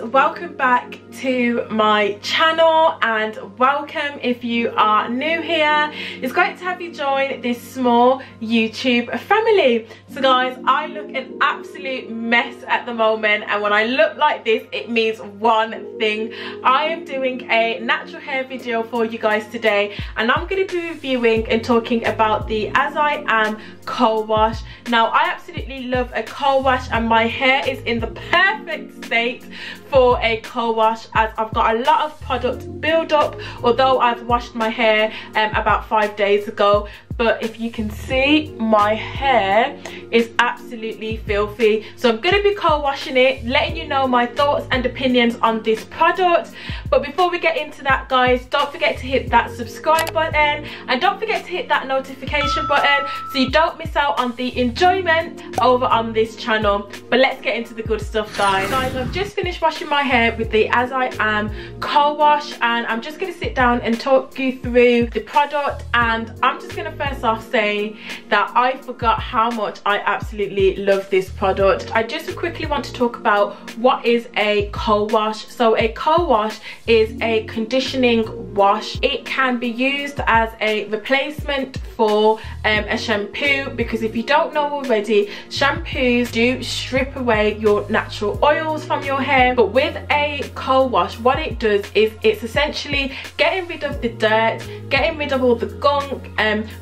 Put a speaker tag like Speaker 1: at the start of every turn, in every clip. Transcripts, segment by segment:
Speaker 1: guys, welcome back to my channel and welcome if you are new here. It's great to have you join this small YouTube family. So guys, I look an absolute mess at the moment, and when I look like this it means one thing. I am doing a natural hair video for you guys today, and I'm going to be reviewing and talking about the As I Am Co-Wash. Now I absolutely love a co-wash and my hair is in the perfect state for a co-wash, as I've got a lot of product build up, although I've washed my hair about 5 days ago. But if you can see, my hair is absolutely filthy. So I'm going to be co-washing it, letting you know my thoughts and opinions on this product. But before we get into that, guys, don't forget to hit that subscribe button and don't forget to hit that notification button so you don't miss out on the enjoyment over on this channel. But let's get into the good stuff, guys. I've just finished washing my hair with the As I Am Co-Wash, and I'm just going to sit down and talk you through the product. And I'm just going to first off saying that I forgot how much I absolutely love this product. I just quickly want to talk about what is a co-wash. So a co-wash is a conditioning wash. It can be used as a replacement for a shampoo, because if you don't know already, shampoos do strip away your natural oils from your hair. But with a co-wash, what it does is it's essentially getting rid of the dirt, getting rid of all the gunk,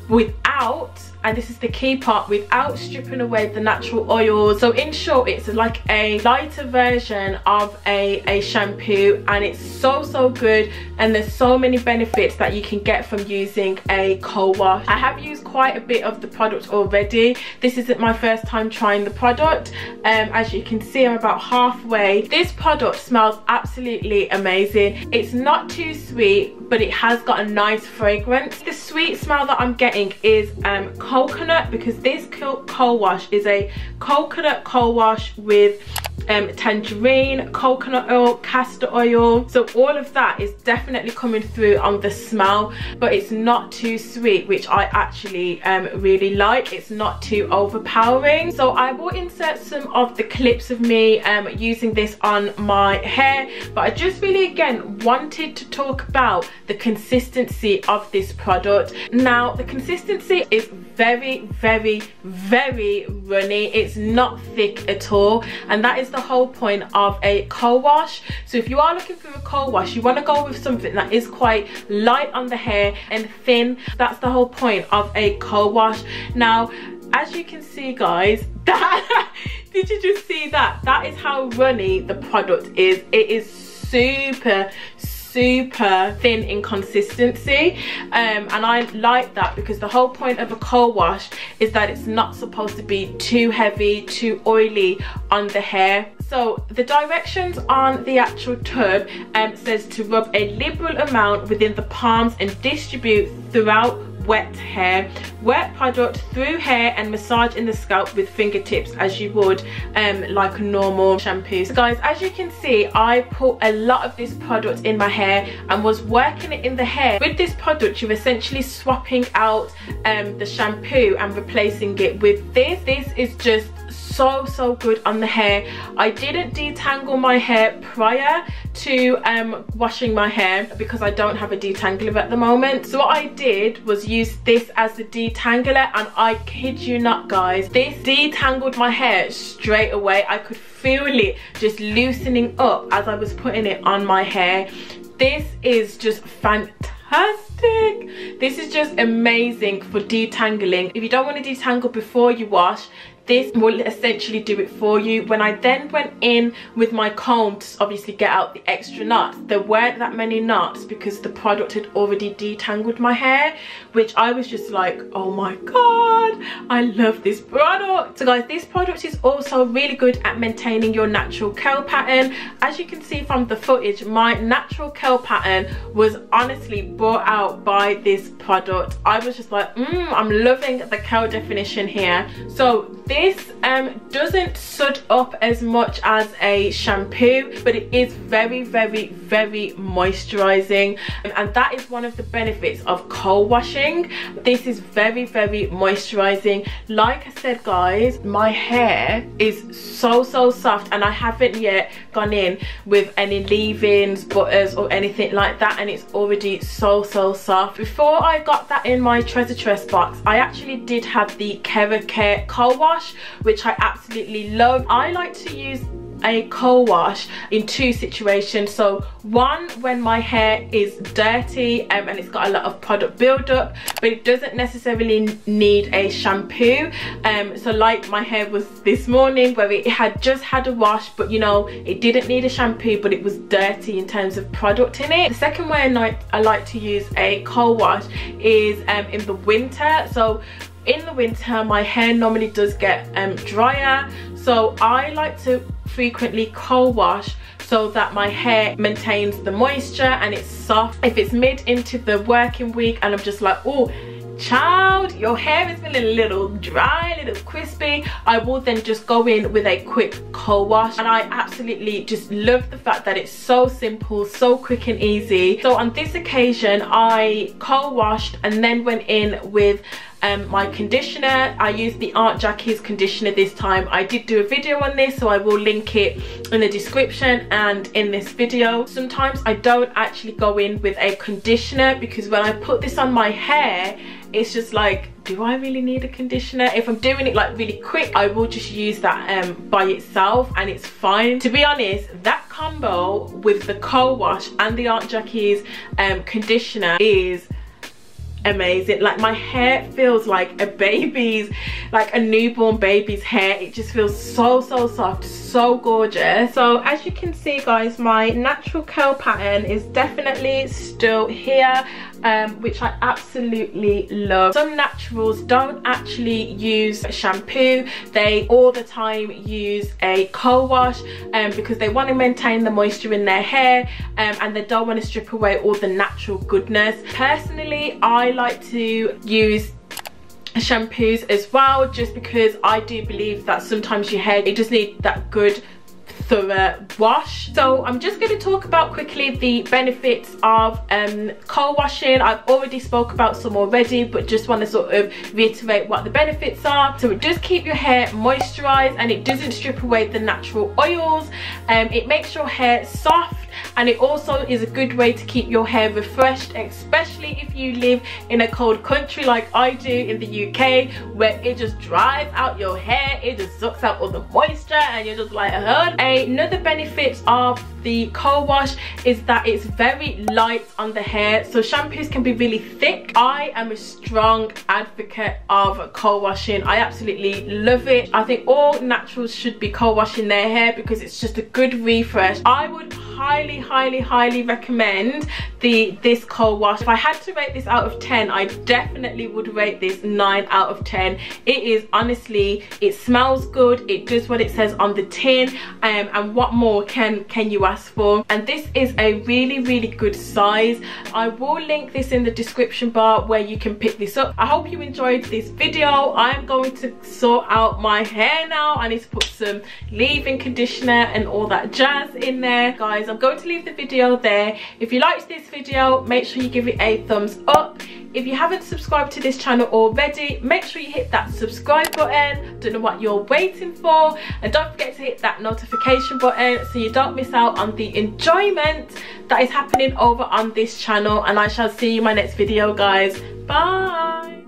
Speaker 1: without, and this is the key part, without stripping away the natural oils. So in short, it's like a lighter version of a shampoo, and it's so good, and there's so many benefits that you can get from using a co-wash. I have used quite a bit of the product already. This isn't my first time trying the product. As you can see, I'm about halfway. This product smells absolutely amazing. It's not too sweet, but it has got a nice fragrance. The sweet smell that I'm getting is coconut, because this co-wash is a coconut co-wash with tangerine, coconut oil, castor oil. So all of that is definitely coming through on the smell, but it's not too sweet, which I actually really like. It's not too overpowering. So I will insert some of the clips of me using this on my hair, but I just really again wanted to talk about the consistency of this product. Now the consistency is very runny. It's not thick at all, and that is the whole point of a co-wash. So if you are looking for a co-wash, you want to go with something that is quite light on the hair and thin. That's the whole point of a co-wash. Now as you can see, guys, that did you just see that? That is how runny the product is. It is super thin in consistency, and I like that, because the whole point of a co-wash is that it's not supposed to be too heavy, too oily on the hair. So the directions on the actual tub says to rub a liberal amount within the palms and distribute throughout wet hair. Wet product through hair and massage in the scalp with fingertips as you would like a normal shampoo. So guys, as you can see, I put a lot of this product in my hair and was working it in the hair. With this product, you're essentially swapping out the shampoo and replacing it with this. This is just so good on the hair. I didn't detangle my hair prior to washing my hair, because I don't have a detangler at the moment. So what I did was use this as the detangler, and I kid you not, guys, this detangled my hair straight away. I could feel it just loosening up as I was putting it on my hair. This is just fantastic. This is just amazing for detangling. If you don't want to detangle before you wash, this will essentially do it for you. When I then went in with my comb to obviously get out the extra knots, there weren't that many knots because the product had already detangled my hair, which I was just like, oh my god, I love this product. So guys, this product is also really good at maintaining your natural curl pattern. As you can see from the footage, my natural curl pattern was honestly brought out by this product. I was just like, I'm loving the curl definition here. So this this doesn't sud up as much as a shampoo, but it is very moisturizing, and that is one of the benefits of co-washing. This is very moisturizing. Like I said, guys, my hair is so soft, and I haven't yet gone in with any leave-ins, butters or anything like that, and it's already so soft. Before I got that in my treasure chest box, I actually did have the Care Co-Wash, which I absolutely love. I like to use a co-wash in two situations. So one, when my hair is dirty and it's got a lot of product buildup, but it doesn't necessarily need a shampoo. So like my hair was this morning, where it had just had a wash, but you know, it didn't need a shampoo, but it was dirty in terms of product in it. The second way I like to use a co-wash is in the winter. So in the winter, my hair normally does get drier, so I like to frequently co-wash so that my hair maintains the moisture and it's soft. If it's mid into the working week and I'm just like, oh child, your hair is feeling a little dry, a little crispy, I will then just go in with a quick co-wash. And I absolutely just love the fact that it's so simple, so quick and easy. So on this occasion, I co-washed and then went in with my conditioner. I used the Aunt Jackie's conditioner this time. I did do a video on this, so I will link it in the description and in this video. Sometimes I don't actually go in with a conditioner, because when I put this on my hair, it's just like, do I really need a conditioner? If I'm doing it like really quick, I will just use that by itself, and it's fine. To be honest, that combo with the co-wash and the Aunt Jackie's conditioner is amazing. Like, my hair feels like a baby's, like a newborn baby's hair. It just feels so soft, so gorgeous. So as you can see, guys, my natural curl pattern is definitely still here, which I absolutely love. Some naturals don't actually use a shampoo. They all the time use a co-wash because they want to maintain the moisture in their hair, and they don't want to strip away all the natural goodness. Personally, I like to use shampoos as well, just because I do believe that sometimes your hair, it just needs that good thorough wash. So I'm just going to talk about quickly the benefits of co-washing. I've already spoke about some already, but just want to sort of reiterate what the benefits are. So it does keep your hair moisturized, and it doesn't strip away the natural oils. It makes your hair soft, and it also is a good way to keep your hair refreshed, especially if you live in a cold country like I do in the UK, where it just dries out your hair, it just sucks out all the moisture, and you're just like, Another benefit of the co-wash is that it's very light on the hair. So shampoos can be really thick. I am a strong advocate of co-washing. I absolutely love it. I think all naturals should be co-washing their hair because it's just a good refresh. I would highly recommend this co-wash. If I had to rate this out of 10, I definitely would rate this 9 out of 10. It is, honestly, it smells good, it does what it says on the tin, and what more can you ask for? And this is a really good size. I will link this in the description bar where you can pick this up. I hope you enjoyed this video. I'm going to sort out my hair now. I need to put some leave-in conditioner and all that jazz in there. Guys, I'm going to leave the video there. If you liked this video, make sure you give it a thumbs up. If you haven't subscribed to this channel already, make sure you hit that subscribe button. Don't know what you're waiting for. And don't forget to hit that notification button so you don't miss out on the enjoyment that is happening over on this channel. And I shall see you in my next video, guys. Bye.